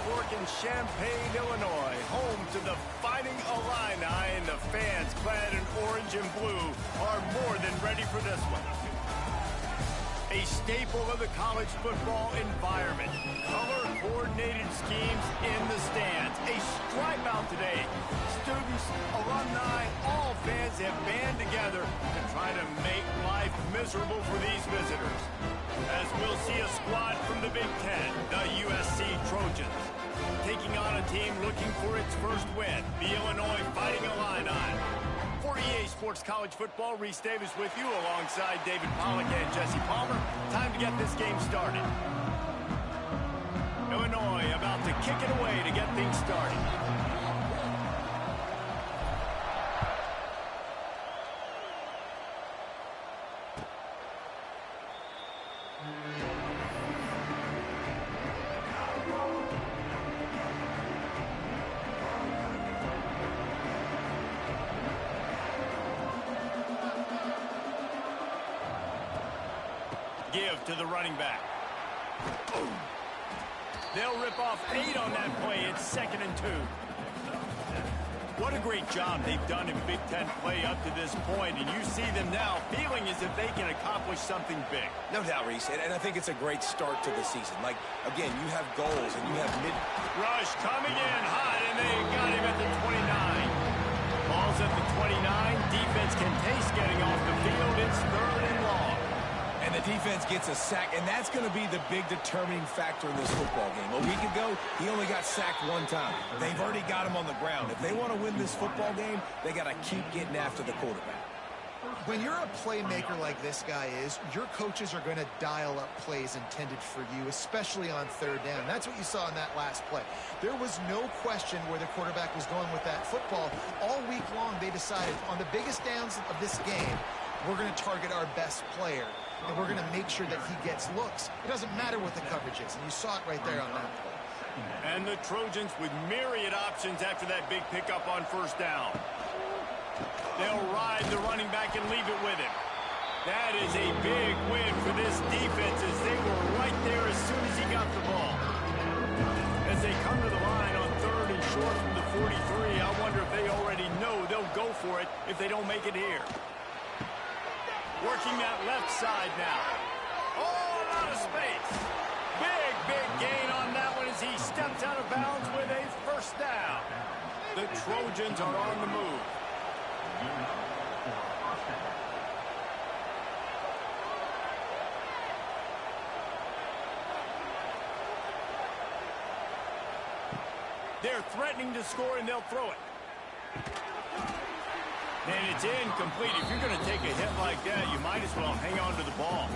Fork in Champaign, Illinois, home to the Fighting Illini, and the fans clad in orange and blue are more than ready for this one. A staple of the college football environment. Color-coordinated schemes in the stands. A stripe out today. Students, alumni, all fans have band together to try to make life miserable for these visitors. As we'll see a squad from the Big Ten, the USC Trojans, taking on a team looking for its first win, the Illinois Fighting Illini. For EA Sports College Football, Reese Davis with you alongside David Pollack and Jesse Palmer. Time to get this game started. Illinois about to kick it away to get things started. Give to the running back. They'll rip off 8 on that play. It's 2nd and 2. What a great job they've done in Big Ten play up to this point, and you see them now feeling as if they can accomplish something big. No doubt, Reese, and I think it's a great start to the season. Like, again, you have goals and you have mid... Rush coming in hot, and they got him at the 29. Ball's at the 29. Defense can taste getting off the field. It's 3rd and long. And the defense gets a sack, and that's going to be the big determining factor in this football game. A week ago, he only got sacked 1 time. They've already got him on the ground. If they want to win this football game, they got to keep getting after the quarterback. When you're a playmaker like this guy is, your coaches are going to dial up plays intended for you, especially on 3rd down. That's what you saw in that last play. There was no question where the quarterback was going with that football. All week long, they decided on the biggest downs of this game, we're going to target our best player, and we're going to make sure that he gets looks. It doesn't matter what the coverage is, and you saw it right there on that play. And the Trojans with myriad options after that big pickup on 1st down. They'll ride the running back and leave it with him. That is a big win for this defense as they were right there as soon as he got the ball. As they come to the line on 3rd and short from the 43, I wonder if they already know they'll go for it if they don't make it here. Working that left side now. Oh, a lot of space. Big gain on that one as he steps out of bounds with a 1st down. The Trojans are on the move. They're threatening to score, and they'll throw it. And it's incomplete. If you're going to take a hit like that, you might as well hang on to the ball.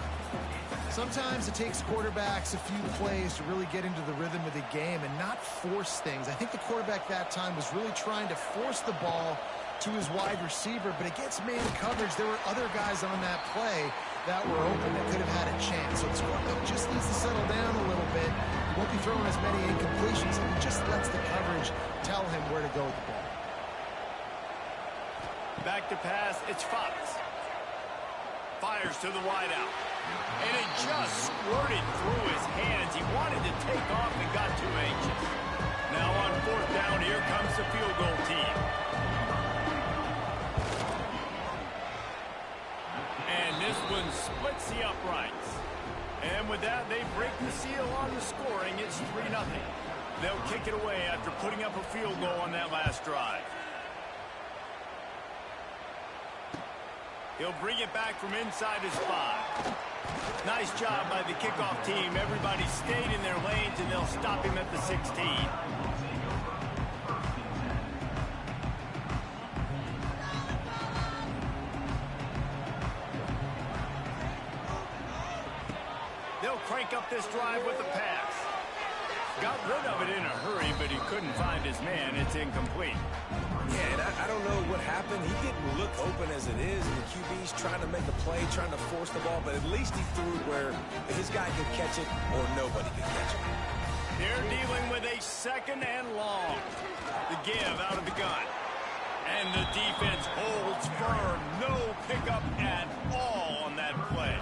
Sometimes it takes quarterbacks a few plays to really get into the rhythm of the game and not force things. I think the quarterback that time was really trying to force the ball to his wide receiver, but against man coverage, there were other guys on that play that were open that could have had a chance. So the quarterback just needs to settle down a little bit. He won't be throwing as many incompletions, and he just lets the coverage tell him where to go with the ball. Back to pass, it's Fox. Fires to the wideout. And it just squirted through his hands. He wanted to take off and got too anxious. Now on 4th down, here comes the field goal team. And this one splits the uprights. And with that, they break the seal on the scoring. It's 3-0. They'll kick it away after putting up a field goal on that last drive. He'll bring it back from inside his 5. Nice job by the kickoff team. Everybody stayed in their lanes, and they'll stop him at the 16. They'll crank up this drive with the pass. Got rid of it in a hurry, but he couldn't find his man. It's incomplete. Yeah, and I don't know what happened. He didn't look open as it is, and the QB's trying to make a play, trying to force the ball, but at least he threw it where his guy could catch it or nobody could catch it. They're dealing with a 2nd and long. The give out of the gun. And the defense holds firm. No pickup at all on that play.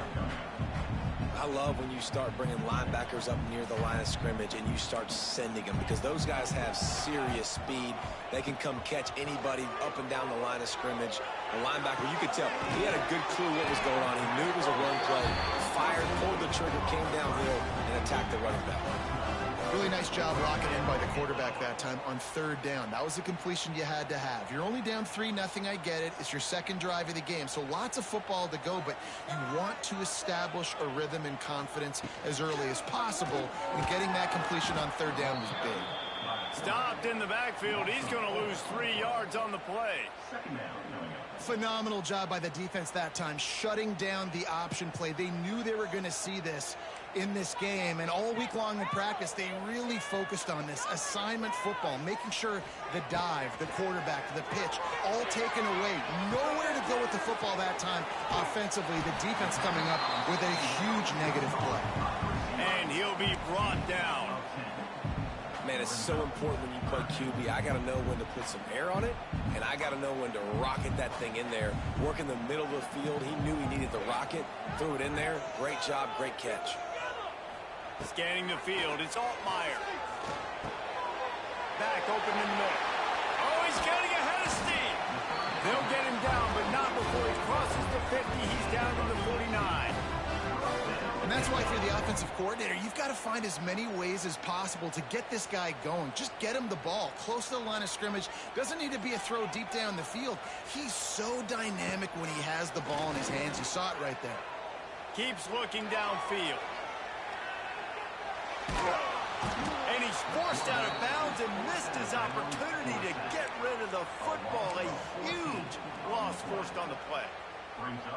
I love when you start bringing linebackers up near the line of scrimmage and you start sending them, because those guys have serious speed. They can come catch anybody up and down the line of scrimmage. The linebacker, you could tell, he had a good clue what was going on. He knew it was a run play, fired, pulled the trigger, came downhill, and attacked the running back. Really nice job locking in by the quarterback that time on third down. That was a completion you had to have. You're only down 3-0, I get it. It's your second drive of the game, so lots of football to go, but you want to establish a rhythm and confidence as early as possible, and getting that completion on third down was big. Stopped in the backfield. He's going to lose 3 yards on the play. Phenomenal job by the defense that time, shutting down the option play. They knew they were going to see this in this game, and all week long in practice, they really focused on this assignment football, making sure the dive, the quarterback, the pitch, all taken away. Nowhere to go with the football that time offensively. The defense coming up with a huge negative play. And he'll be brought down. Man, it's so important when you play QB. I got to know when to put some air on it, and I got to know when to rocket that thing in there. Work in the middle of the field. He knew he needed the rocket, threw it in there. Great job, great catch. Scanning the field, it's Altmaier. Back open in the middle. Oh, he's getting ahead of steam. They'll get him down, but not before he crosses the 50. He's down to the 49. And that's why, if you're the offensive coordinator, you've got to find as many ways as possible to get this guy going. Just get him the ball close to the line of scrimmage. Doesn't need to be a throw deep down the field. He's so dynamic when he has the ball in his hands. You saw it right there. Keeps looking downfield. And he's forced out of bounds and missed his opportunity to get rid of the football. A huge loss forced on the play.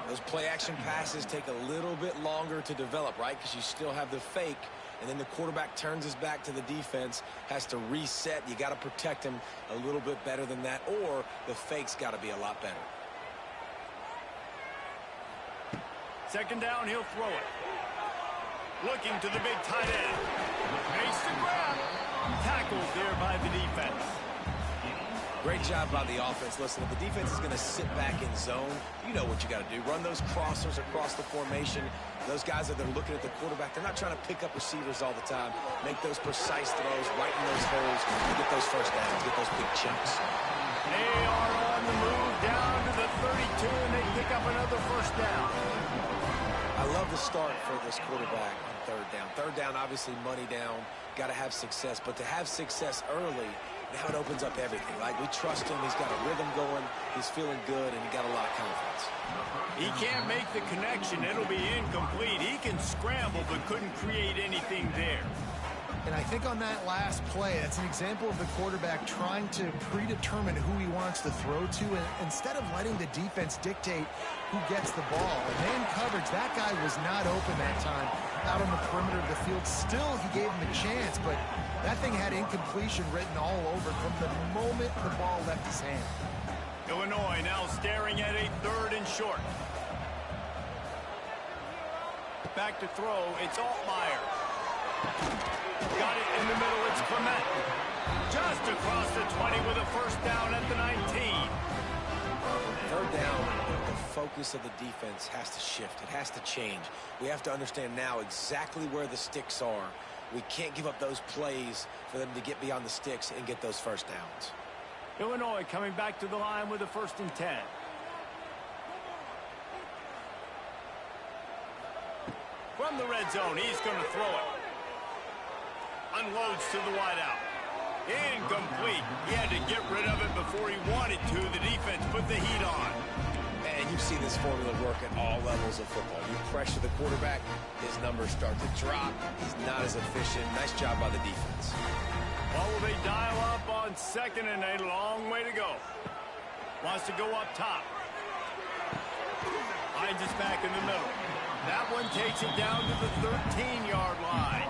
Those play-action passes take a little bit longer to develop, right? Because you still have the fake, and then the quarterback turns his back to the defense, has to reset. You got to protect him a little bit better than that, or the fake's got to be a lot better. Second down, he'll throw it. Looking to the big tight end. Makes the grab. Tackled there by the defense. Great job by the offense. Listen, if the defense is going to sit back in zone, you know what you got to do. Run those crossers across the formation. Those guys that they're looking at the quarterback, they're not trying to pick up receivers all the time. Make those precise throws, right in those holes, and get those first downs, get those big chunks. They are on the move down to the 32, and they pick up another first down. I love the start for this quarterback on third down. Third down, obviously money down, got to have success. But to have success early, now it opens up everything. Like, we trust him. He's got a rhythm going. He's feeling good, and he got a lot of confidence. He can't make the connection. It'll be incomplete. He can scramble, but couldn't create anything there. And I think on that last play, that's an example of the quarterback trying to predetermine who he wants to throw to, and instead of letting the defense dictate who gets the ball. And man coverage, that guy was not open that time out on the perimeter of the field. Still, he gave him a chance, but that thing had incompletion written all over from the moment the ball left his hand. Illinois now staring at a third and short. Back to throw, it's Altmaier. Got it in the middle, it's Clement. Just across the 20 with a first down at the 19. Third down, the focus of the defense has to shift. It has to change. We have to understand now exactly where the sticks are. We can't give up those plays for them to get beyond the sticks and get those first downs. Illinois coming back to the line with a 1st and 10. From the red zone, he's going to throw it. Unloads to the wideout. Incomplete. He had to get rid of it before he wanted to. The defense put the heat on. And you've seen this formula work at all levels of football. You pressure the quarterback, his numbers start to drop. He's not as efficient. Nice job by the defense. Well, will they dial up on 2nd and a long way to go? Wants to go up top. Finds us back in the middle. That one takes it down to the 13-yard line.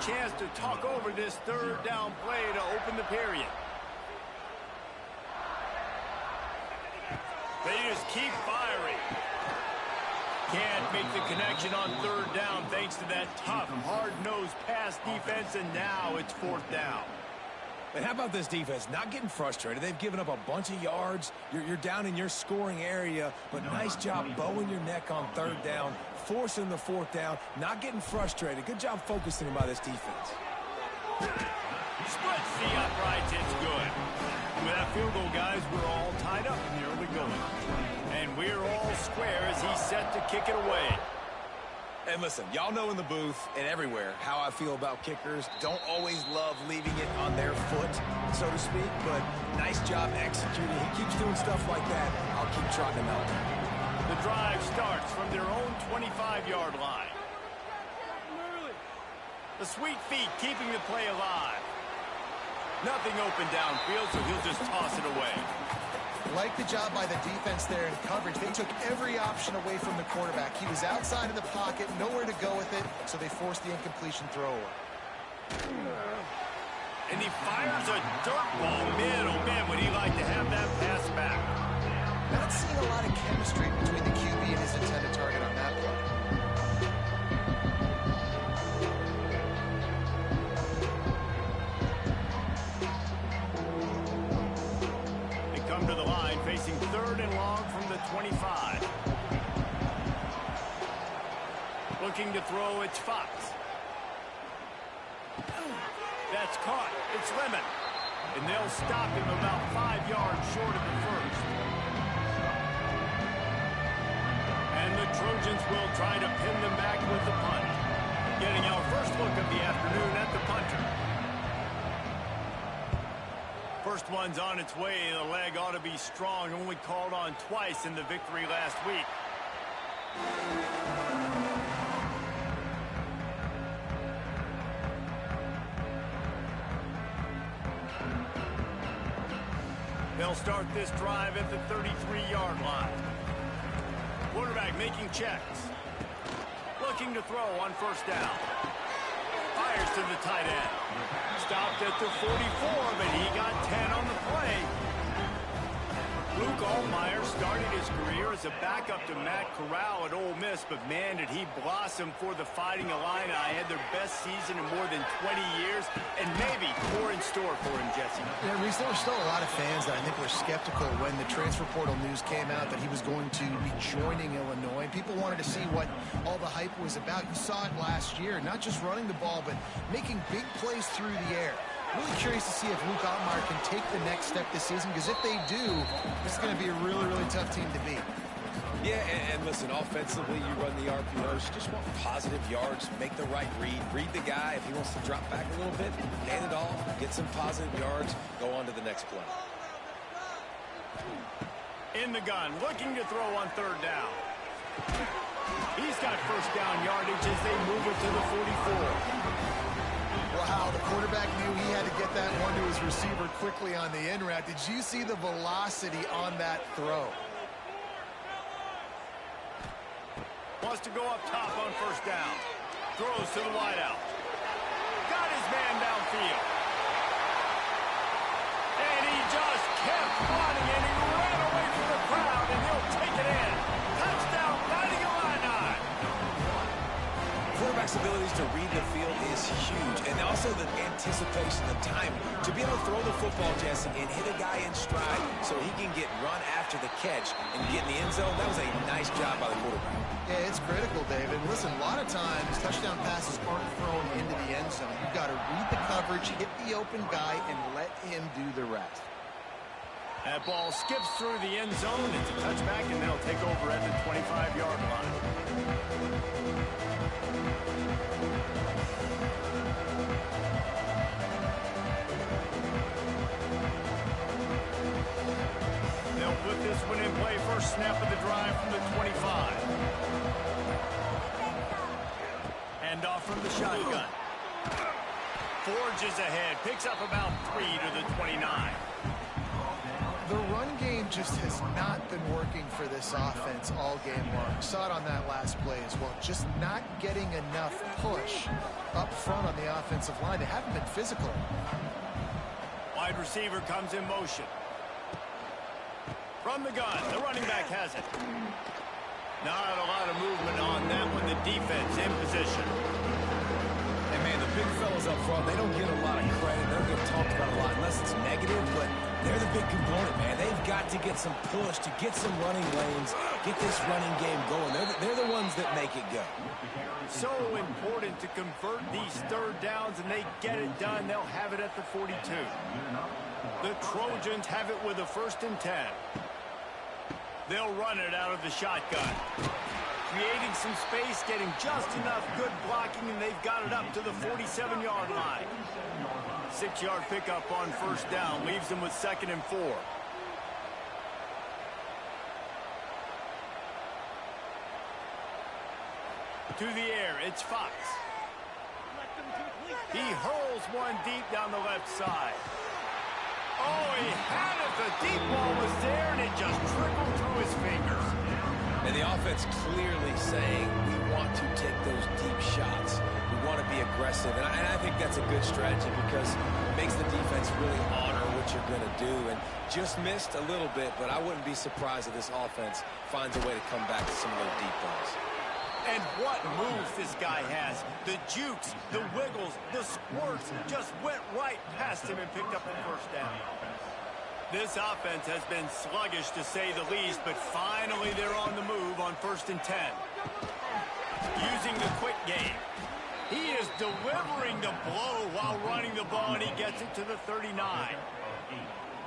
Chance to talk over this third down play to open the period. They just keep firing. Can't make the connection on third down thanks to that tough, hard-nosed pass defense, and now it's fourth down. And how about this defense? Not getting frustrated. They've given up a bunch of yards. You're down in your scoring area, but nice job bowing your neck on third down, forcing the fourth down, not getting frustrated. Good job focusing by this defense. Splits the uprights. It's good. With that field goal, guys, we're all tied up in the early going. And we're all square as he's set to kick it away. And listen, y'all know in the booth and everywhere how I feel about kickers. Don't always love leaving it on their foot, so to speak, but nice job executing. He keeps doing stuff like that. I'll keep trotting him out. The drive starts from their own 25-yard line. The sweet feet keeping the play alive. Nothing open downfield, so he'll just toss it away. Like the job by the defense there in coverage. They took every option away from the quarterback. He was outside of the pocket, nowhere to go with it, so they forced the incompletion throw away. And he fires a dirt ball. Man, oh man, would he like to have that pass back. Not seeing a lot of chemistry between the QB and his intended target on that play. Come to the line, facing third and long from the 25. Looking to throw, it's Fox. That's caught. It's Lemon. And they'll stop him about 5 yards short of the first. And the Trojans will try to pin them back with the punt. Getting our first look of the afternoon at the punter. First one's on its way. The leg ought to be strong. Only called on twice in the victory last week. They'll start this drive at the 33-yard line. Quarterback making checks. Looking to throw on first down. Fires to the tight end. Stopped at the 44, but he got 10 on the play. Luke Altmaier started his career as a backup to Matt Corral at Ole Miss, but man, did he blossom for the Fighting Illini. Had their best season in more than 20 years, and maybe more in store for him, Jesse. Yeah, Reese, there were still a lot of fans that I think were skeptical when the transfer portal news came out that he was going to be joining Illinois. People wanted to see what all the hype was about. You saw it last year, not just running the ball, but making big plays through the air. Really curious to see if Luke Altmaier can take the next step this season, because if they do, this is going to be a really, really tough team to beat. Yeah, and listen, offensively, you run the RPOs. You just want positive yards, make the right read. Read the guy. If he wants to drop back a little bit, hand it off, get some positive yards, go on to the next play. In the gun, looking to throw on third down. He's got first down yardage as they move it to the 44. Wow, the quarterback knew he had to get that one to his receiver quickly on the in route. Did you see the velocity on that throw? Wants to go up top on first down. Throws to the wideout. Got his man downfield. And he just kept running, and he ran away from the crowd, and he'll take it in. Touchdown, Fighting Illini. Quarterback's abilities to read the field is huge, and also the anticipation, the timing. To be able to throw the football, Jesse, and hit a guy in stride so he can get run after the catch and get in the end zone, that was a nice job by the quarterback. Yeah, it's critical, David. Listen, a lot of times touchdown passes aren't thrown into the end zone. You've got to read the coverage, hit the open guy, and let him do the rest. That ball skips through the end zone. It's a touchback, and they'll take over at the 25-yard line. They'll put this one in play. First snap of the drive from the 25. Hand off from the shotgun. Forges ahead. Picks up about 3 to the 29. The run game just has not been working for this offense all game long. Saw it on that last play as well. Just not getting enough push up front on the offensive line. They haven't been physical. Wide receiver comes in motion. From the gun, the running back has it. Not a lot of movement defense in position. And, man, the big fellas up front, they don't get a lot of credit. They don't get talked about a lot unless it's negative, but they're the big component, man. They've got to get some push, to get some running lanes, get this running game going. They're the ones that make it go. So important to convert these third downs, and they get it done. They'll have it at the 42. The Trojans have it with a 1st and 10. They'll run it out of the shotgun. Creating some space, getting just enough good blocking, and they've got it up to the 47-yard line. 6-yard pickup on 1st down, leaves them with 2nd and 4. To the air, it's Fox. He hurls one deep down the left side. Oh, he had it. The deep ball was there, and it just trickled through his fingers. And the offense clearly saying we want to take those deep shots. We want to be aggressive. And I think that's a good strategy because it makes the defense really honor what you're going to do. And just missed a little bit, but I wouldn't be surprised if this offense finds a way to come back to some of those deep balls. And what moves this guy has. The jukes, the wiggles, the squirts just went right past him and picked up the 1st down. This offense has been sluggish to say the least, but finally they're on the move on 1st and 10. Using the quick game. He is delivering the blow while running the ball, and he gets it to the 39.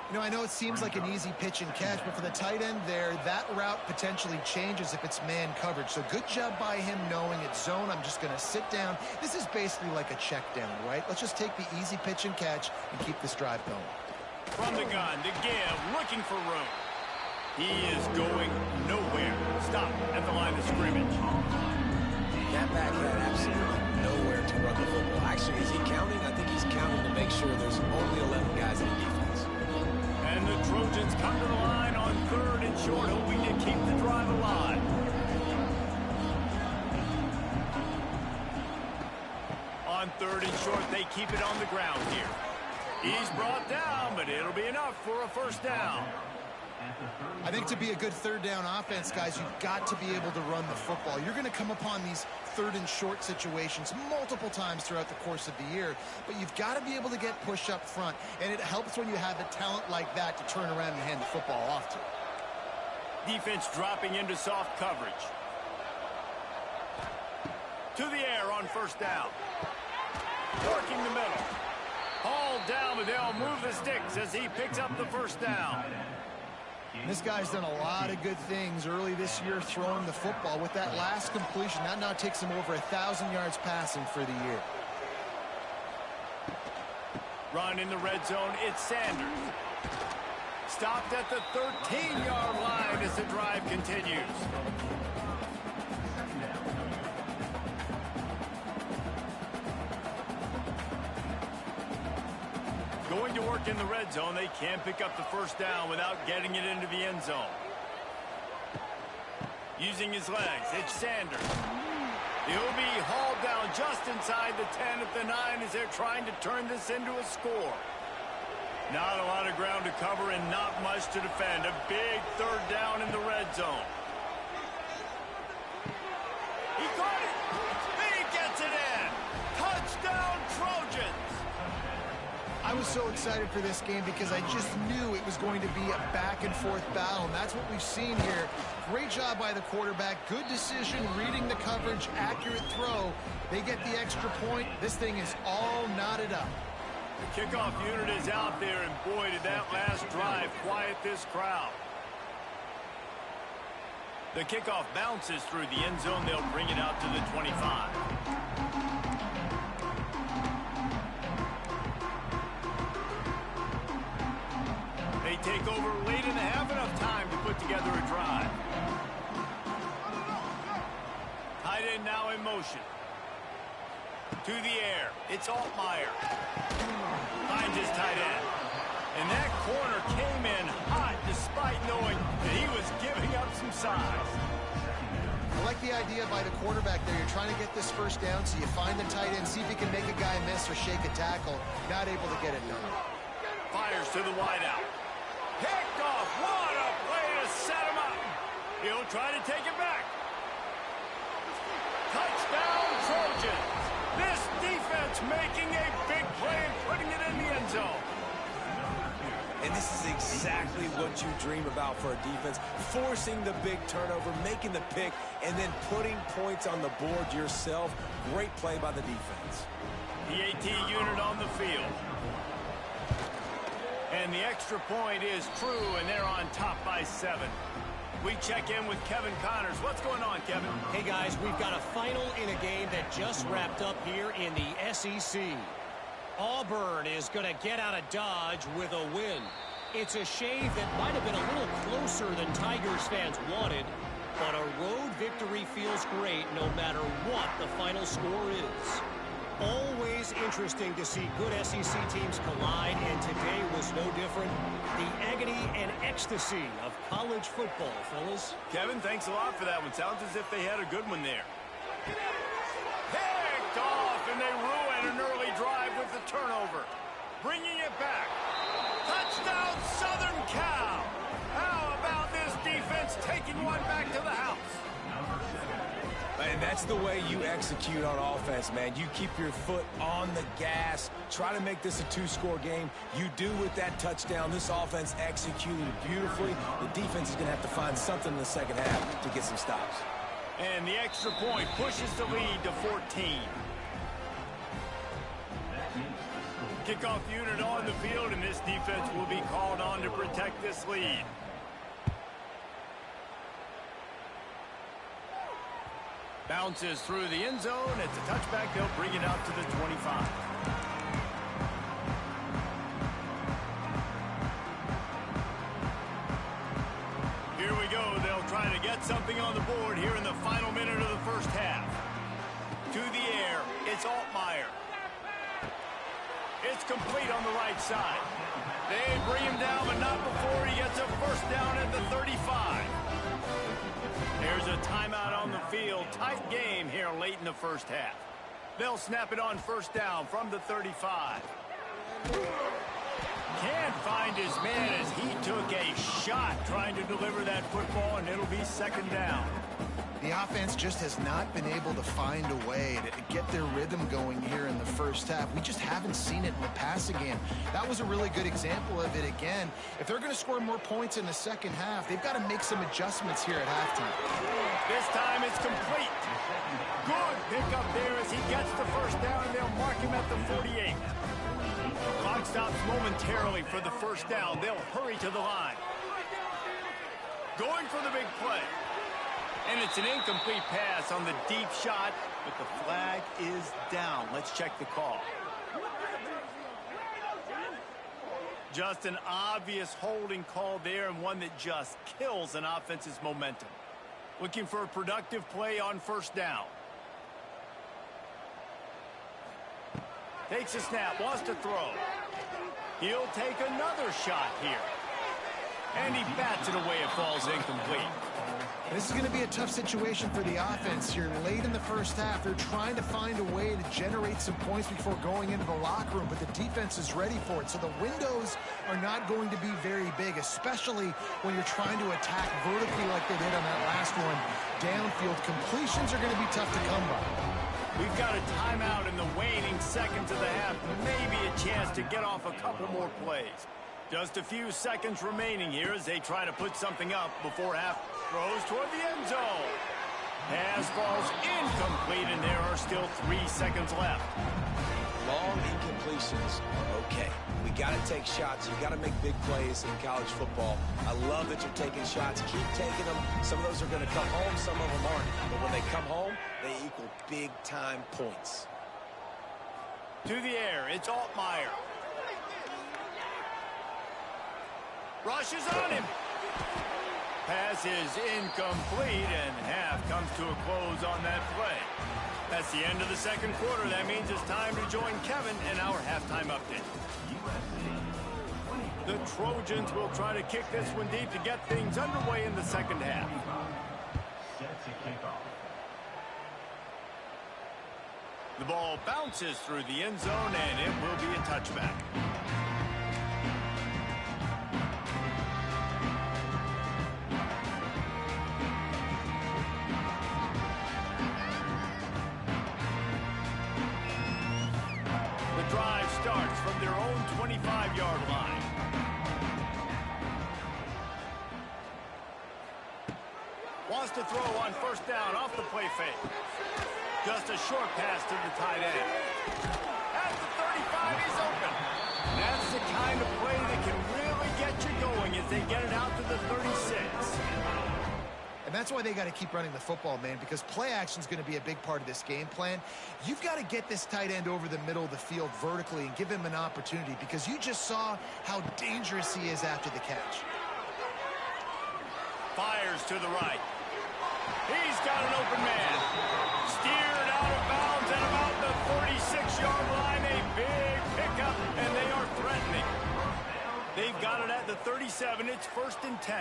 You know, I know it seems like an easy pitch and catch, but for the tight end there, that route potentially changes if it's man coverage. So good job by him knowing it's zone. I'm just going to sit down. This is basically like a check down, right? Let's just take the easy pitch and catch and keep this drive going. From the gun, to give, looking for room. He is going nowhere. Stop at the line of scrimmage. That back had absolutely nowhere to run the football. Actually, is he counting? I think he's counting to make sure there's only 11 guys in the defense. And the Trojans come to the line on 3rd and short, hoping to keep the drive alive. On 3rd and short, they keep it on the ground here. He's brought down, but it'll be enough for a 1st down. I think to be a good 3rd down offense, guys, you've got to be able to run the football. You're going to come upon these 3rd and short situations multiple times throughout the course of the year, but you've got to be able to get push up front, and it helps when you have a talent like that to turn around and hand the football off to. Defense dropping into soft coverage. To the air on 1st down. Working the middle. Hauled down, but they'll move the sticks as he picks up the 1st down. This guy's done a lot of good things early this year throwing the football. With that last completion, that now takes him over 1,000 yards passing for the year. Run in the red zone, it's Sanders. Stopped at the 13-yard line as the drive continues. Going to work in the red zone. They can't pick up the 1st down without getting it into the end zone. Using his legs, it's Sanders. He'll be hauled down just inside the 10 at the 9 as they're trying to turn this into a score. Not a lot of ground to cover and not much to defend. A big 3rd down in the red zone. He caught it. He gets it in. Touchdown, Trojans. I was so excited for this game because I just knew it was going to be a back-and-forth battle, and that's what we've seen here. Great job by the quarterback. Good decision, reading the coverage, accurate throw. They get the extra point. This thing is all knotted up. The kickoff unit is out there, and boy, did that last drive quiet this crowd. The kickoff bounces through the end zone. They'll bring it out to the 25. They take over late in the half, enough time to put together a drive. Tight end now in motion. To the air, it's Altmaier. Finds his tight end. And that corner came in hot despite knowing that he was giving up some size. I like the idea by the quarterback there. You're trying to get this 1st down, so you find the tight end, see if you can make a guy miss or shake a tackle. Not able to get it done. Fires to the wideout. Picked off. What a play to set him up. He'll try to take it back. Touchdown, Trojans. This defense making a big play and putting it in the end zone. And this is exactly what you dream about for a defense, forcing the big turnover, making the pick, and then putting points on the board yourself. Great play by the defense. The AT unit on the field. And the extra point is true, and they're on top by 7. We check in with Kevin Connors. What's going on, Kevin? Hey, guys, we've got a final in a game that just wrapped up here in the SEC. Auburn is going to get out of Dodge with a win. It's a shave that might have been a little closer than Tigers fans wanted, but a road victory feels great no matter what the final score is. Always interesting to see good SEC teams collide, and today was no different. The agony and ecstasy of college football, fellas. Kevin, thanks a lot for that one. Sounds as if they had a good one there. Picked off, and they ruin an early drive with the turnover. Bringing it back. Touchdown, Southern Cal. How about this defense taking one back to the house? And that's the way you execute on offense, man. You keep your foot on the gas. Try to make this a 2-score game. You do with that touchdown. This offense executing beautifully. The defense is going to have to find something in the second half to get some stops. And the extra point pushes the lead to 14. Kickoff unit on the field, and this defense will be called on to protect this lead. Bounces through the end zone. It's a touchback. They'll bring it out to the 25. Here we go. They'll try to get something on the board here in the final minute of the first half. To the air. It's Altmaier. It's complete on the right side. They bring him down, but not before he gets a first down at the 35. There's a timeout on the field. Tight game here late in the first half. They'll snap it on first down from the 35. Can't find his man as he took a shot trying to deliver that football, and it'll be second down. The offense just has not been able to find a way to get their rhythm going here in the first half. We just haven't seen it in the passing game. That was a really good example of it again. If they're going to score more points in the second half, they've got to make some adjustments here at halftime. This time it's complete. Good pickup there as he gets the first down, and they'll mark him at the 48. Clock stops momentarily for the first down. They'll hurry to the line. Going for the big play. And it's an incomplete pass on the deep shot, but the flag is down. Let's check the call. Just an obvious holding call there, and one that just kills an offense's momentum. Looking for a productive play on first down. Takes a snap, wants to throw. He'll take another shot here. And he bats it away. It falls incomplete. This is going to be a tough situation for the offense here. Late in the first half, they're trying to find a way to generate some points before going into the locker room, but the defense is ready for it. So the windows are not going to be very big, especially when you're trying to attack vertically like they did on that last one. Downfield completions are going to be tough to come by. We've got a timeout in the waning seconds of the half. Maybe a chance to get off a couple more plays. Just a few seconds remaining here as they try to put something up before half throws toward the end zone. Pass falls incomplete, and there are still 3 seconds left. Long incompletions are okay. We got to take shots. You got to make big plays in college football. I love that you're taking shots. Keep taking them. Some of those are going to come home. Some of them aren't. But when they come home, they equal big-time points. To the air, it's Altmaier. Rushes on him. Pass is incomplete, and half comes to a close on that play. That's the end of the second quarter. That means it's time to join Kevin in our halftime update. The Trojans will try to kick this one deep to get things underway in the second half. The ball bounces through the end zone, and it will be a touchback. 25-yard line. Wants to throw on first down off the play fake. Just a short pass to the tight end. At the 35, he's open. That's the kind of play that can really get you going as they get it out to the 36. And that's why they got to keep running the football, man, because play action is going to be a big part of this game plan. You've got to get this tight end over the middle of the field vertically and give him an opportunity, because you just saw how dangerous he is after the catch. Fires to the right. He's got an open man. Steered out of bounds at about the 46-yard line. A big pickup, and they are threatening. They've got it at the 37. It's 1st and 10.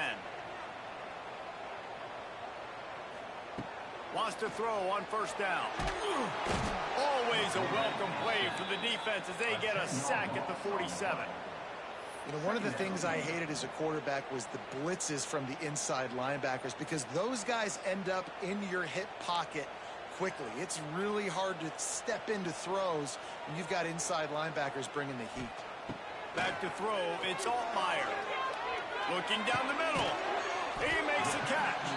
Wants to throw on first down. Always a welcome play for the defense as they get a sack at the 47. You know, one of the things I hated as a quarterback was the blitzes from the inside linebackers, because those guys end up in your hip pocket quickly. It's really hard to step into throws when you've got inside linebackers bringing the heat. Back to throw, it's Altmaier. Looking down the middle. He makes a catch.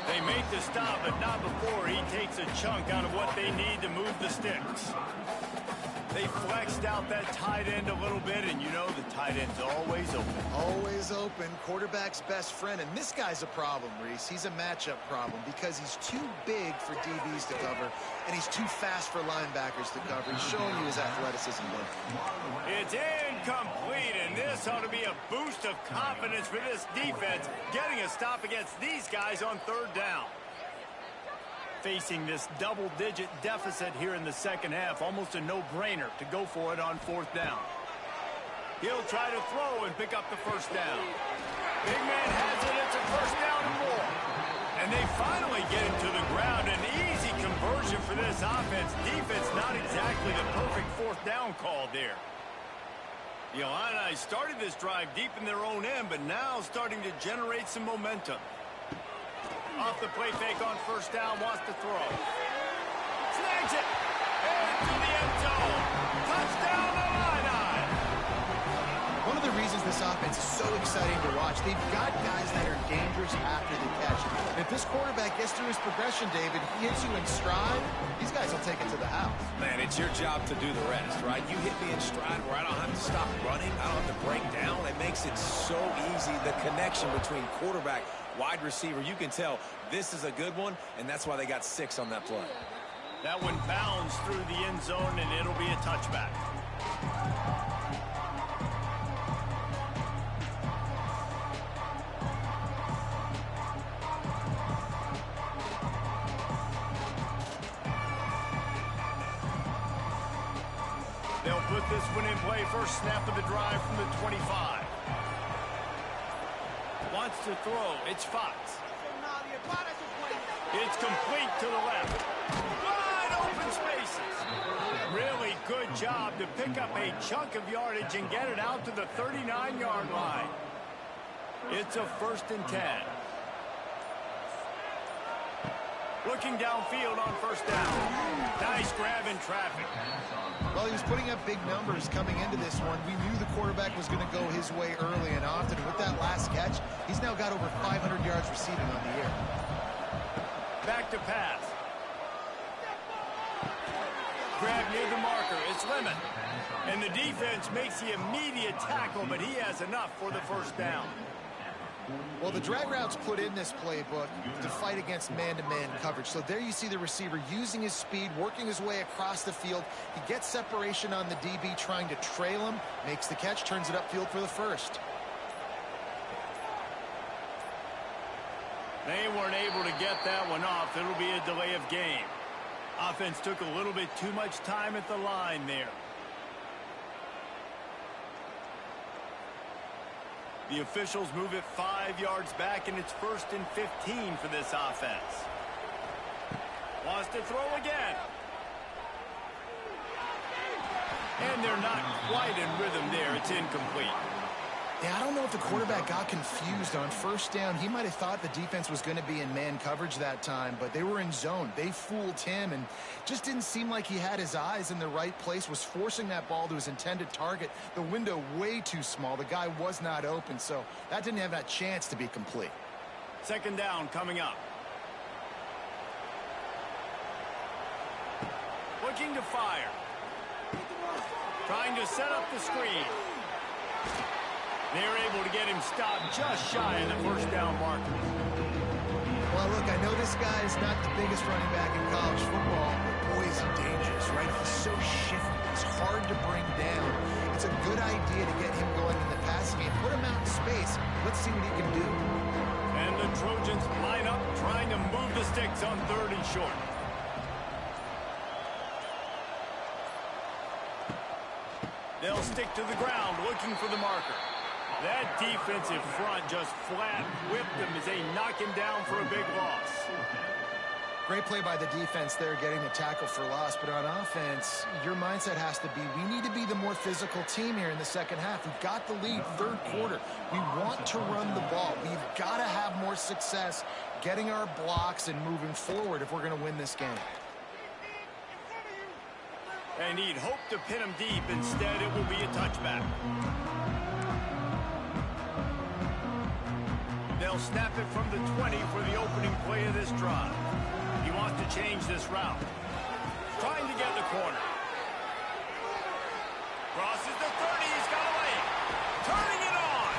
They make the stop, but not before he takes a chunk out of what they need to move the sticks. They flexed out that tight end a little bit, and you know the tight end's always open. Always open. Quarterback's best friend, and this guy's a problem, Reese. He's a matchup problem because he's too big for DBs to cover, and he's too fast for linebackers to cover. He's showing you his athleticism there. It's incomplete, and this ought to be a boost of confidence for this defense, getting a stop against these guys on third down. Facing this double-digit deficit here in the second half, almost a no-brainer to go for it on fourth down. He'll try to throw and pick up the first down. Big man has it. It's a first down and more. And they finally get him to the ground. An easy conversion for this offense. Defense not exactly the perfect fourth down call there. The Illini started this drive deep in their own end, but now starting to generate some momentum. Off the play fake on first down, wants to throw. Snags it. Into the end zone. Touchdown, Illini. One of the reasons this offense is so exciting to watch, they've got guys that are dangerous after the catch. And if this quarterback gets through his progression, David, he hits you in stride, these guys will take it to the house. Man, it's your job to do the rest, right? You hit me in stride where I don't have to stop running. I don't have to break down. It makes it so easy. The connection between quarterback, wide receiver, you can tell this is a good one, and that's why they got 6 on that play. That one bounds through the end zone, and it'll be a touchback. They'll put this one in play. First snap of the drive from the 25. Wants to throw. It's Fox. It's complete to the left. Wide open spaces. Really good job to pick up a chunk of yardage and get it out to the 39-yard line. It's a 1st and 10. Looking downfield on first down. Nice grab in traffic. Well, he was putting up big numbers coming into this one. We knew the quarterback was going to go his way early and often. And with that last catch, he's now got over 500 yards receiving on the year. Back to pass. Grab near the marker. It's Lemon. And the defense makes the immediate tackle, but he has enough for the first down. Well, the drag route's put in this playbook to fight against man-to-man coverage. So there you see the receiver using his speed, working his way across the field. He gets separation on the DB, trying to trail him, makes the catch, turns it upfield for the first. They weren't able to get that one off. It'll be a delay of game. Offense took a little bit too much time at the line there. The officials move it 5 yards back, and it's 1st and 15 for this offense. Wants to throw again. And they're not quite in rhythm there. It's incomplete. Yeah, I don't know if the quarterback got confused on first down. He might have thought the defense was going to be in man coverage that time, but they were in zone. They fooled him and just didn't seem like he had his eyes in the right place, was forcing that ball to his intended target. The window way too small. The guy was not open, so that didn't have that chance to be complete. Second down coming up. Looking to fire. Trying to set up the screen. They're able to get him stopped just shy of the first down marker. Well, look, I know this guy is not the biggest running back in college football, but boy, is he dangerous, right? He's so shifty. He's hard to bring down. It's a good idea to get him going in the passing game. Put him out in space. Let's see what he can do. And the Trojans line up, trying to move the sticks on 3rd and short. They'll stick to the ground, looking for the marker. That defensive front just flat whipped them as they knock him down for a big loss. Great play by the defense there, getting the tackle for loss. But on offense, your mindset has to be, we need to be the more physical team here in the second half. We've got the lead, 3rd quarter. We want to run the ball. We've got to have more success getting our blocks and moving forward if we're going to win this game. And he'd hoped to pin him deep. Instead, it will be a touchback. They'll snap it from the 20 for the opening play of this drive. He wants to change this route. Trying to get in the corner. Crosses the 30. He's got away. Turning it on.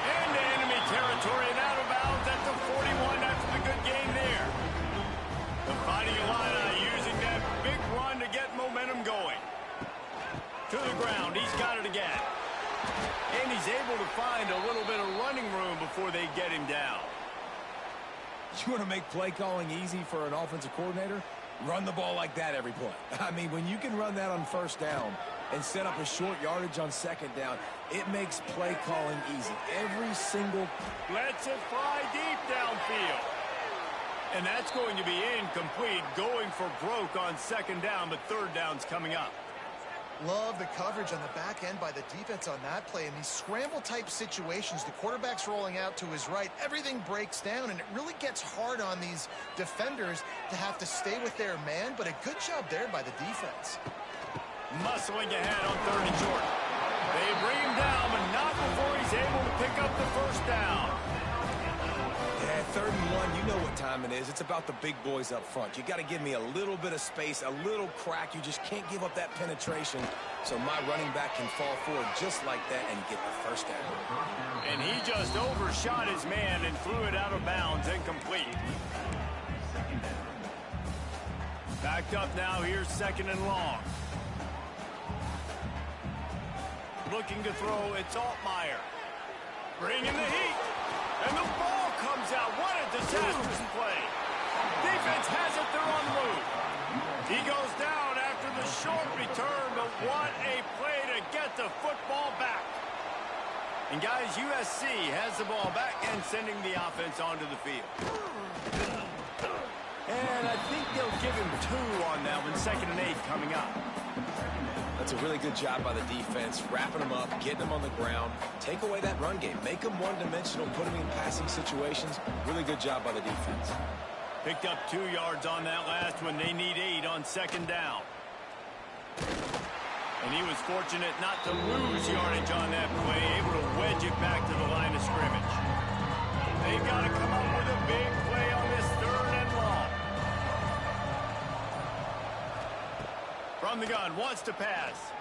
Into enemy territory and out of bounds at the 41. That's the good gain there. The Fighting Illini using that big run to get momentum going. To the ground. He's got it again. And he's able to find a little bit of running room before they get him down. You want to make play calling easy for an offensive coordinator? Run the ball like that every play. I mean, when you can run that on first down and set up a short yardage on second down, it makes play calling easy. Every single... Lets it fly deep downfield. And that's going to be incomplete, going for broke on second down, but 3rd down's coming up. Love the coverage on the back end by the defense on that play. In these scramble-type situations, the quarterback's rolling out to his right. Everything breaks down, and it really gets hard on these defenders to have to stay with their man, but a good job there by the defense. Muscling ahead on 3rd and short. They bring him down, but not before he's able to pick up the first down. Yeah, 3rd and 1, you know what time it is. It's about the big boys up front. You got to give me a little bit of space, a little crack. You just can't give up that penetration, so my running back can fall forward just like that and get the first down. And he just overshot his man and threw it out of bounds, incomplete. Backed up now, here's 2nd and long. Looking to throw, it's Altmaier. Bringing the heat. And the ball comes out. What a disastrous play. Defense has it. They're on the move. He goes down after the short return, but what a play to get the football back. And guys, USC has the ball back and sending the offense onto the field. And I think they'll give him 2 on that one. 2nd and 8 coming up. That's a really good job by the defense, wrapping them up, getting them on the ground. Take away that run game. Make them one-dimensional, put them in passing situations. Really good job by the defense. Picked up 2 yards on that last one. They need 8 on 2nd down. And he was fortunate not to lose yardage on that play, able to wedge it back to the line of scrimmage. They've got to come up with a big play on this 3rd and long. From the gun, wants to pass.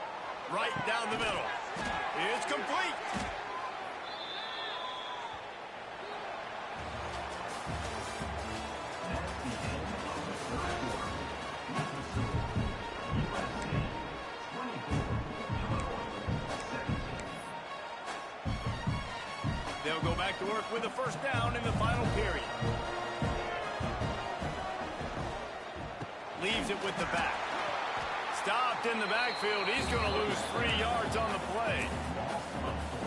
Right down the middle. It's complete. They'll go back to work with a first down in the final period. Leaves it with the back. Stopped in the backfield. He's going to lose 3 yards on the play.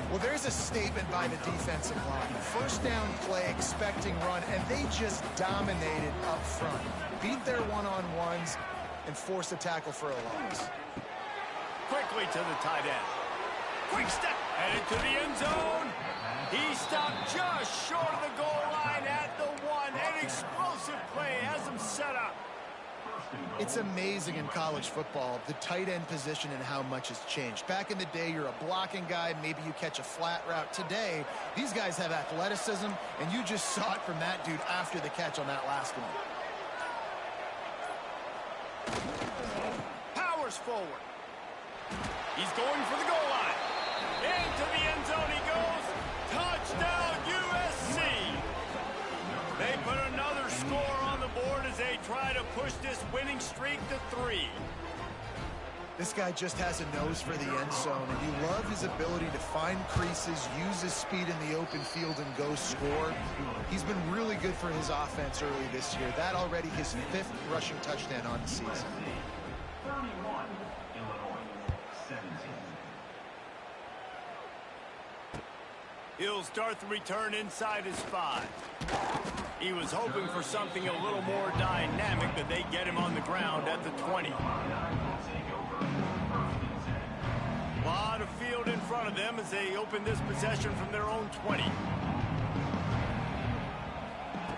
Well, there's a statement by the defensive line. First down play, expecting run, and they just dominated up front. Beat their one-on-ones and forced a tackle for a loss. Quickly to the tight end. Quick step. Headed to the end zone. He stopped just short of the goal line at the 1. An explosive play has him set up. It's amazing in college football, the tight end position and how much has changed. Back in the day, you're a blocking guy. Maybe you catch a flat route. Today, these guys have athleticism, and you just saw it from that dude after the catch on that last one. Powers forward. He's going for the goal line. Into the end zone he goes. Touchdown, USC. They put another score on the board as they try to push this winning streak to 3. This guy just has a nose for the end zone, and you love his ability to find creases, use his speed in the open field, and go score. He's been really good for his offense early this year. That already his 5th rushing touchdown on the season. He'll start the return inside his 5. He was hoping for something a little more dynamic, but they get him on the ground at the 20. A lot of field in front of them as they open this possession from their own 20.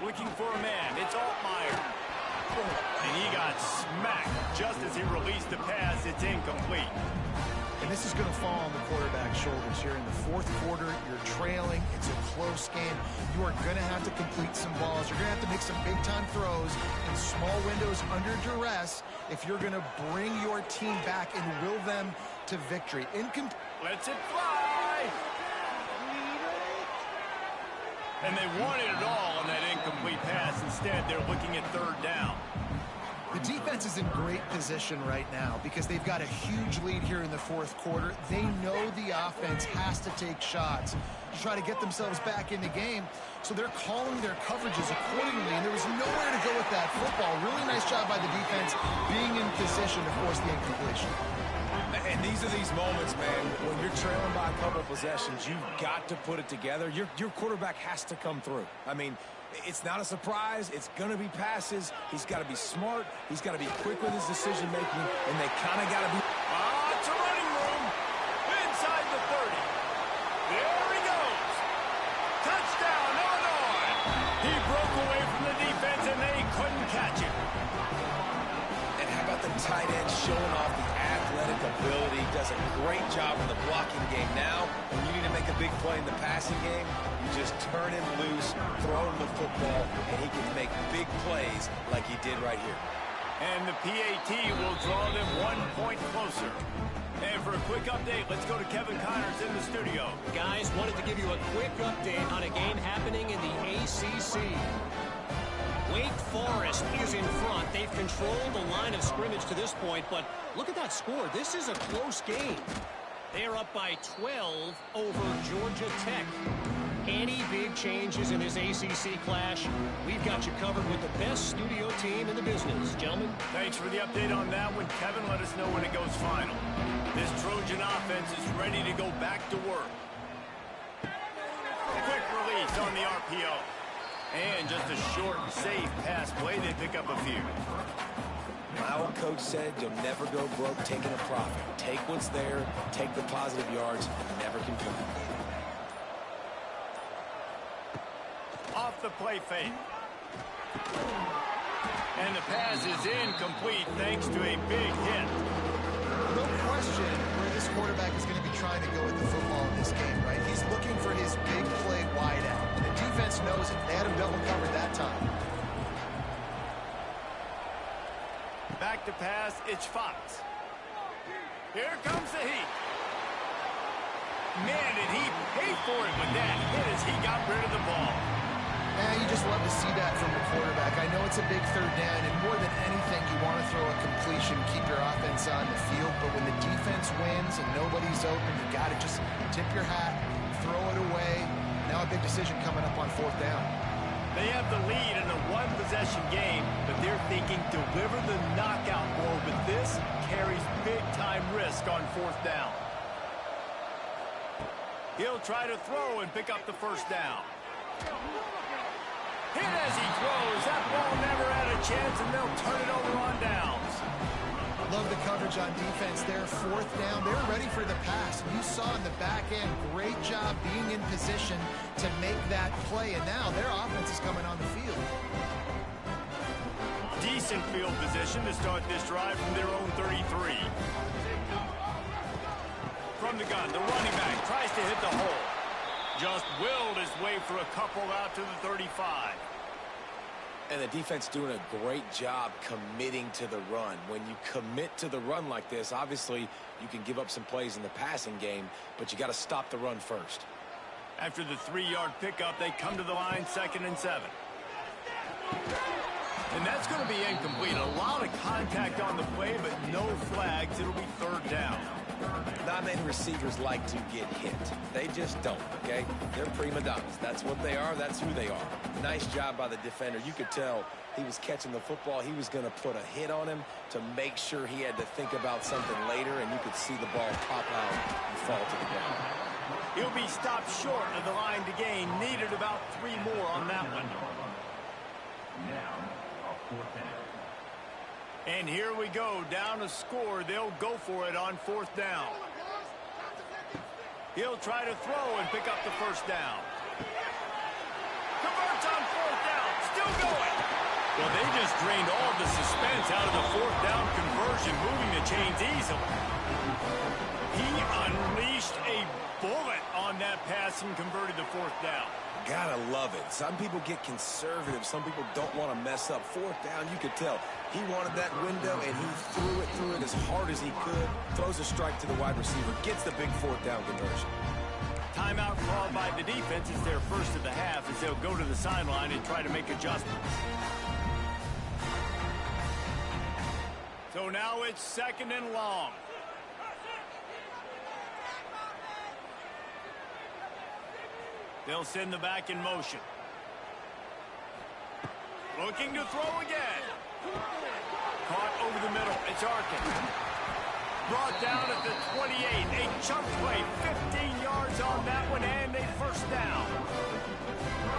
Looking for a man. It's Altmaier. And he got smacked just as he released the pass. It's incomplete. And this is going to fall on the quarterback's shoulders here in the 4th quarter. You're trailing. It's a close game. You are going to have to complete some balls. You're going to have to make some big-time throws in small windows under duress if you're going to bring your team back and will them to victory. Lets it fly. And they wanted it all on that incomplete pass. Instead, they're looking at 3rd down. The defense is in great position right now because they've got a huge lead here in the 4th quarter. They know the offense has to take shots to try to get themselves back in the game. So they're calling their coverages accordingly, and there was nowhere to go with that football. Really nice job by the defense being in position to force the incompletion. And these are these moments, man, when you're trailing by a couple of possessions, you've got to put it together. Your quarterback has to come through. I mean, it's not a surprise. It's going to be passes. He's got to be smart. He's got to be quick with his decision-making, and they kind of got to be... It's a running room inside the 30. There he goes. Touchdown, Illinois. He broke away from the defense, and they couldn't catch him. And how about the tight end showing off the athletic ability? Does a great job in the blocking game. Now, when you need to make a big play in the passing game, you just turn him loose, throw him the football, and he can make big plays like he did right here. And the PAT will draw them 1 point closer. And for a quick update, let's go to Kevin Connors in the studio. Guys, wanted to give you a quick update on a game happening in the ACC. Wake Forest is in front. They've controlled the line of scrimmage to this point, but look at that score. This is a close game. They're up by 12 over Georgia Tech. Any big changes in this ACC clash, we've got you covered with the best studio team in the business. Gentlemen. Thanks for the update on that one. Kevin, let us know when it goes final. This Trojan offense is ready to go back to work. Quick release on the RPO. And just a short, safe pass play. They pick up a few. My old coach said you'll never go broke taking a profit. Take what's there, take the positive yards, and never complain. Off the play fake. And the pass is incomplete thanks to a big hit. No question where this quarterback is going to be trying to go with the football in this game, right? He's looking for his big play wide out. And the defense knows it. They had him double covered that time. Back to pass, it's Fox. Here comes the heat. Man, did he pay for it with that hit as he got rid of the ball. You just love to see that from the quarterback. I know it's a big 3rd down, and more than anything, you want to throw a completion, keep your offense on the field, but when the defense wins and nobody's open, you got to just tip your hat, throw it away. Now a big decision coming up on 4th down. They have the lead in a 1-possession game, but they're thinking deliver the knockout blow, but this carries big-time risk on 4th down. He'll try to throw and pick up the 1st down. Hit as he throws. That ball never had a chance, and they'll turn it over on downs. Love the coverage on defense there. Fourth down. They're ready for the pass. You saw in the back end, great job being in position to make that play. And now their offense is coming on the field. Decent field position to start this drive from their own 33. From the gun, the running back tries to hit the hole. Just willed his way for a couple out to the 35. And the defense doing a great job committing to the run. When you commit to the run like this, obviously you can give up some plays in the passing game, but you got to stop the run first. After the 3-yard pickup, they come to the line, 2nd and 7. And that's going to be incomplete. A lot of contact on the play, but no flags. It'll be 3rd down. Not many receivers like to get hit. They just don't, okay? They're prima donnas. That's what they are. That's who they are. Nice job by the defender. You could tell he was catching the football. He was going to put a hit on him to make sure he had to think about something later, and you could see the ball pop out and fall to the ground. He'll be stopped short of the line to gain. Needed about 3 more on that one. And here we go, down a score. They'll go for it on 4th down. He'll try to throw and pick up the 1st down. Converts on 4th down, still going. Well, they just drained all the suspense out of the 4th down conversion, moving the chains easily. He unleashed a bullet on that pass and converted the 4th down. Gotta love it. Some people get conservative. Some people don't want to mess up. 4th down, you could tell. He wanted that window, and he threw it as hard as he could. Throws a strike to the wide receiver. Gets the big 4th down conversion. Timeout called by the defense. It's their first of the half as they'll go to the sideline and try to make adjustments. So now it's 2nd and long. They'll send the back in motion. Looking to throw again. Caught over the middle. It's Arkin. Brought down at the 28. A chunk play. 15 yards on that one and a 1st down.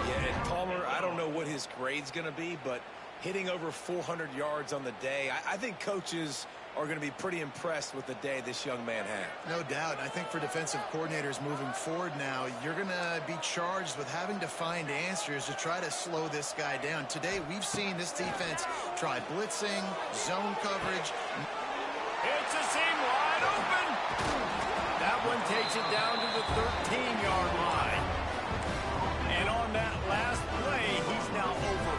Yeah, and Palmer, I don't know what his grade's going to be, but hitting over 400 yards on the day, I think coaches are going to be pretty impressed with the day this young man had. No doubt. I think for defensive coordinators moving forward now, you're going to be charged with having to find answers to try to slow this guy down. Today, we've seen this defense try blitzing, zone coverage. It's a seam wide open. That one takes it down to the 13-yard line. And on that last play, he's now over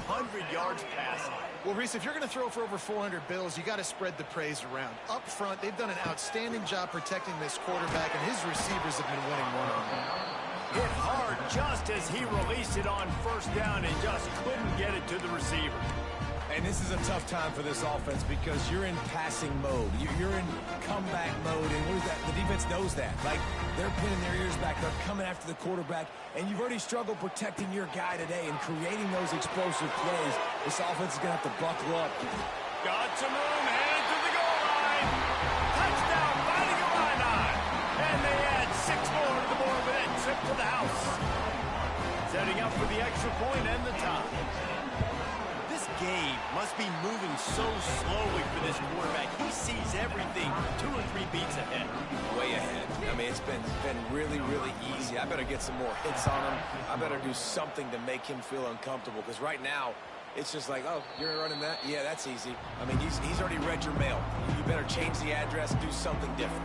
400 yards passing. Well, Reese, if you're going to throw for over 400 bills, you got to spread the praise around. Up front, they've done an outstanding job protecting this quarterback, and his receivers have been winning one-on-one. Hit hard just as he released it on 1st down and just couldn't get it to the receiver. And this is a tough time for this offense because you're in passing mode. You're in comeback mode, and what is that? The defense knows that. Like, they're pinning their ears back. They're coming after the quarterback, and you've already struggled protecting your guy today and creating those explosive plays. This offense is going to have to buckle up. Got some room, headed to the goal line. Touchdown, Fighting Illini. And they add 6 more to the board with that trip to the house. Setting up for the extra point and the tie. This game must be moving so slowly for this quarterback. He sees everything 2 or 3 beats ahead. Way ahead. I mean, it's been really, really easy. I better get some more hits on him. I better do something to make him feel uncomfortable because right now, it's just like, oh, you're running that? Yeah, that's easy. I mean, he's already read your mail. You better change the address, do something different.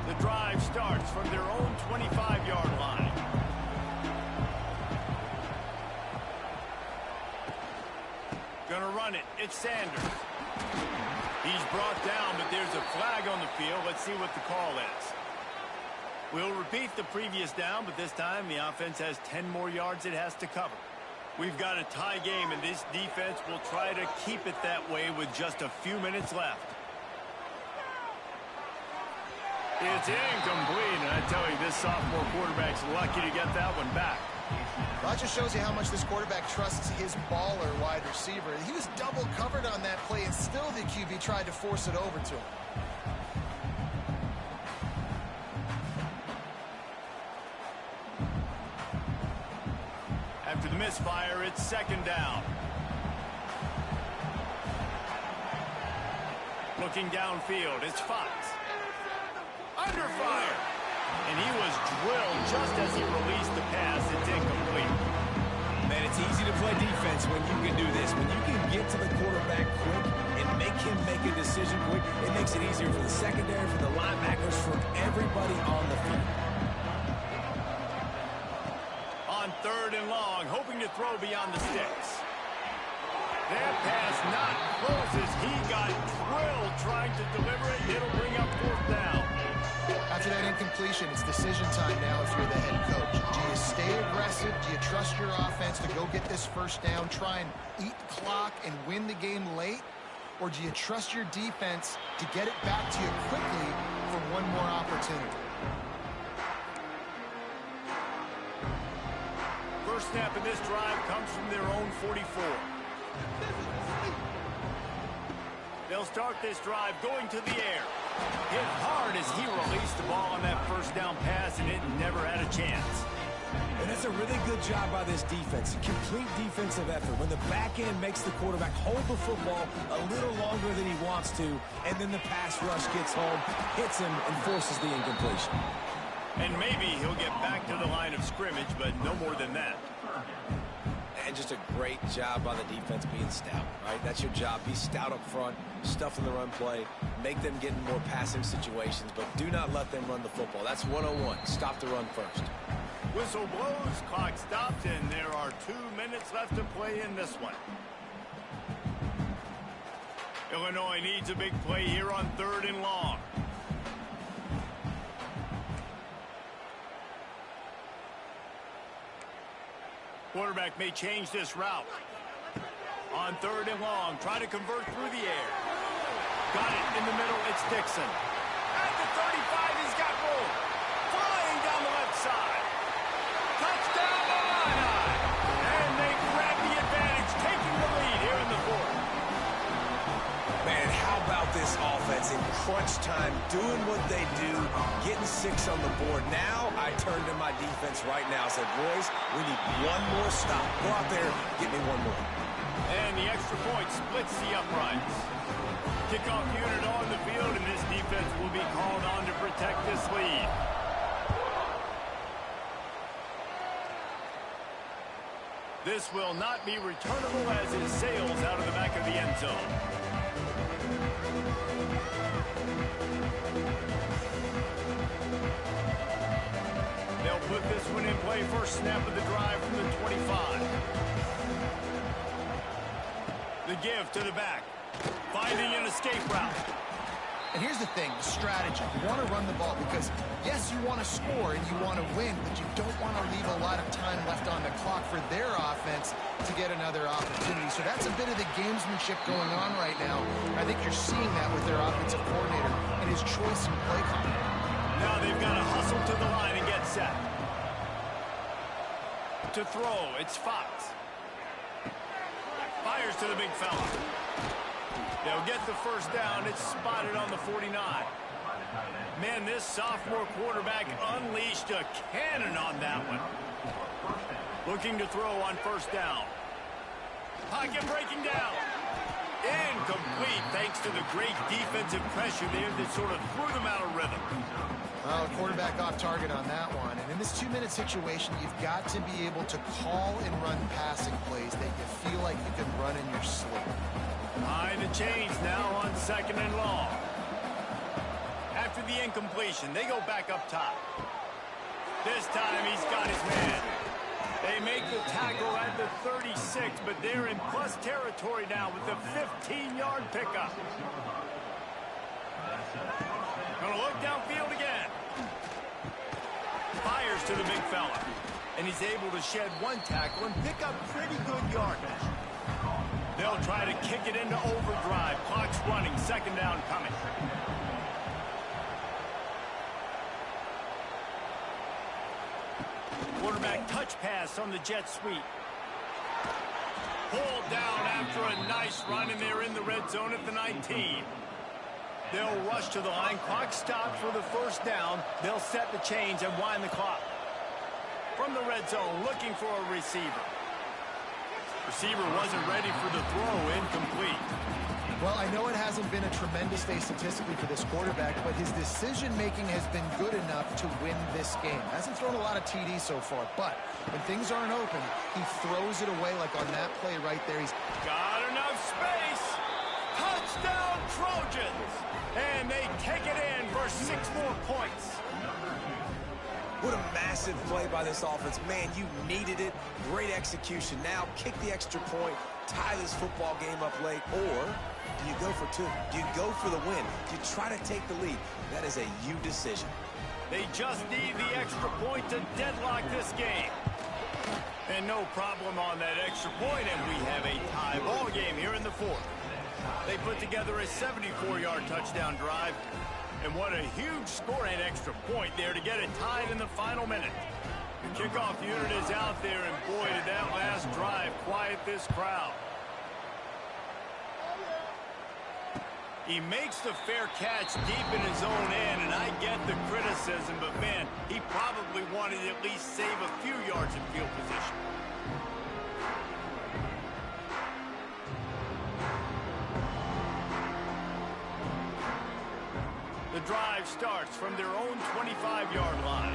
The drive starts from their own 25-yard line. Gonna run it. It's Sanders. He's brought down, but there's a flag on the field. Let's see what the call is. We'll repeat the previous down, but this time the offense has 10 more yards it has to cover. We've got a tie game, and this defense will try to keep it that way with just a few minutes left. It's incomplete, and I tell you, this sophomore quarterback's lucky to get that one back. That just shows you how much this quarterback trusts his baller wide receiver. He was double covered on that play, and still the QB tried to force it over to him. After the misfire, it's 2nd down. Looking downfield, it's Fox. Under fire. And he was drilled just as he released the pass. It's incomplete. Man, it's easy to play defense when you can do this. When you can get to the quarterback quick and make him make a decision quick, it makes it easier for the secondary, for the linebackers, for everybody on the field. On 3rd and long, hoping to throw beyond the sticks. That pass not close as he got drilled trying to deliver it. It'll bring up 4th down. After that incompletion, it's decision time now if you're the head coach. Do you stay aggressive? Do you trust your offense to go get this 1st down, try and eat clock and win the game late? Or do you trust your defense to get it back to you quickly for one more opportunity? First snap in this drive comes from their own 44. They'll start this drive going to the air. Hit hard as he released the ball on that 1st down pass, and it never had a chance. And that's a really good job by this defense. Complete defensive effort. When the back end makes the quarterback hold the football a little longer than he wants to, and then the pass rush gets home, hits him, and forces the incompletion. And maybe he'll get back to the line of scrimmage, but no more than that. And just a great job by the defense being stout, right? That's your job. Be stout up front, stuff in the run play, make them get in more passing situations, but do not let them run the football. That's 101. Stop the run first. Whistle blows, clock stops, and there are 2 minutes left to play in this one. Illinois needs a big play here on 3rd and long. Quarterback may change this route. On 3rd and long, try to convert through the air. Got it in the middle, it's Dixon. At the 35, he's got room. Flying down the left side. Touchdown, Illini! And they grab the advantage, taking the lead here in the 4th. Man, how about this offense in crunch time, doing what they do, getting 6 on the board. Now I turn to my defense right now and said, boys, we need one more stop. Go out there, get me one more. And the extra point splits the uprights. Kickoff unit on the field, and this defense will be called on to protect this lead. This will not be returnable as it sails out of the back of the end zone. They'll put this one in play. First snap of the drive from the 25. The give to the back. Finding an escape route. And here's the thing, the strategy. You want to run the ball because, yes, you want to score and you want to win, but you don't want to leave a lot of time left on the clock for their offense to get another opportunity. So that's a bit of the gamesmanship going on right now. I think you're seeing that with their offensive coordinator and his choice in play calling. Now they've got to hustle to the line and get set. To throw, it's Fox. Fires to the big fella. They'll get the first down. It's spotted on the 49. Man, this sophomore quarterback unleashed a cannon on that one. Looking to throw on first down. Pocket breaking down. Incomplete thanks to the great defensive pressure there that sort of threw them out of rhythm. Well, quarterback off target on that one. And in this 2-minute situation, you've got to be able to call and run passing plays that you feel like you can run in your sleep. Behind the chains now on 2nd and long. After the incompletion, they go back up top. This time he's got his man. They make the tackle at the 36, but they're in plus territory now with the 15-yard pickup. Gonna look downfield again. Fires to the big fella. And he's able to shed one tackle and pick up pretty good yardage. They'll try to kick it into overdrive. Clock's running. 2nd down coming. Quarterback touch pass on the jet sweep. Pulled down after a nice run, and they're in the red zone at the 19. They'll rush to the line. Clock stopped for the first down. They'll set the chains and wind the clock. From the red zone, looking for a receiver. Receiver wasn't ready for the throw, incomplete. Well, I know it hasn't been a tremendous day statistically for this quarterback, but his decision-making has been good enough to win this game. Hasn't thrown a lot of TDs so far, but when things aren't open, he throws it away like on that play right there. He's got enough space. Touchdown Trojans. And they take it in for 6 more points. What a massive play by this offense. Man, you needed it. Great execution. Now kick the extra point, tie this football game up late, or do you go for 2? Do you go for the win? Do you try to take the lead? That is a you decision. They just need the extra point to deadlock this game. And no problem on that extra point, and we have a tie ball game here in the 4th. They put together a 74-yard touchdown drive. And what a huge score and extra point there to get it tied in the final minute. The kickoff unit is out there, and boy, did that last drive quiet this crowd. He makes the fair catch deep in his own end, and I get the criticism, but man, he probably wanted to at least save a few yards in field position. The drive starts from their own 25-yard line.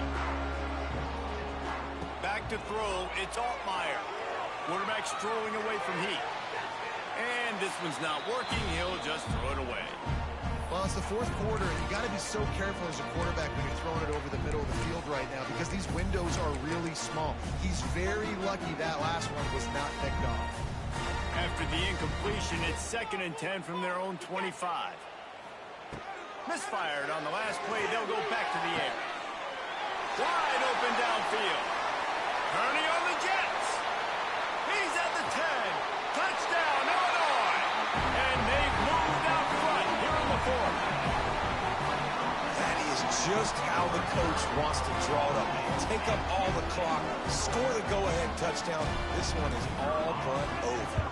Back to throw, it's Altmaier. Quarterback strolling away from Heath. And this one's not working, he'll just throw it away. Well, it's the 4th quarter, and you got to be so careful as a quarterback when you're throwing it over the middle of the field right now because these windows are really small. He's very lucky that last one was not picked off. After the incompletion, it's 2nd and 10 from their own 25. Misfired on the last play, they'll go back to the air. Wide open downfield. Kearney on the Jets. He's at the 10. Touchdown, Illinois. And they've moved out front here in the 4th. That is just how the coach wants to draw it up. Take up all the clock, score the go-ahead touchdown. This one is all but over.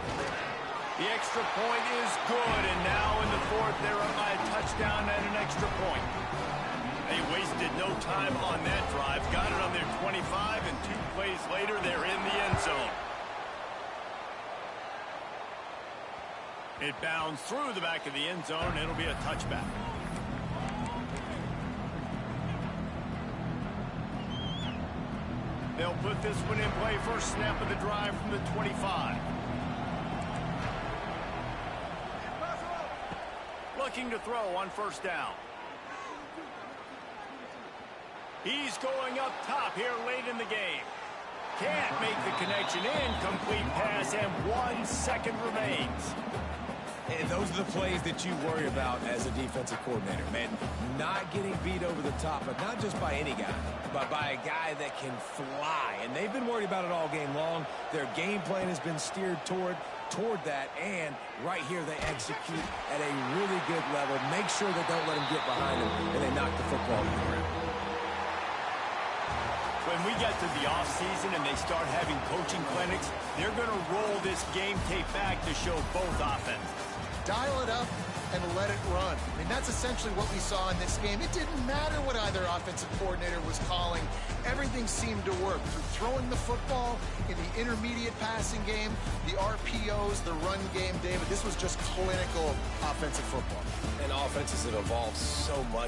The extra point is good, and now in the 4th, they're up by a touchdown and an extra point. They wasted no time on that drive, got it on their 25, and 2 plays later, they're in the end zone. It bounds through the back of the end zone, and it'll be a touchback. They'll put this one in play first snap of the drive from the 25. Looking to throw on first down. He's going up top here late in the game. Can't make the connection. Incomplete pass, and 1 second remains. And those are the plays that you worry about as a defensive coordinator, man. Not getting beat over the top, but not just by any guy, but by a guy that can fly. And they've been worried about it all game long. Their game plan has been steered toward that, and right here they execute at a really good level. Make sure they don't let them get behind them, and they knock the football to the ground. When we get to the offseason and they start having coaching clinics, they're going to roll this game tape back to show both offenses. Dial it up and let it run. I mean, that's essentially what we saw in this game. It didn't matter what either offensive coordinator was calling. Everything seemed to work. Through throwing the football, in the intermediate passing game, the RPOs, the run game, David, this was just clinical offensive football. And offenses have evolved so much.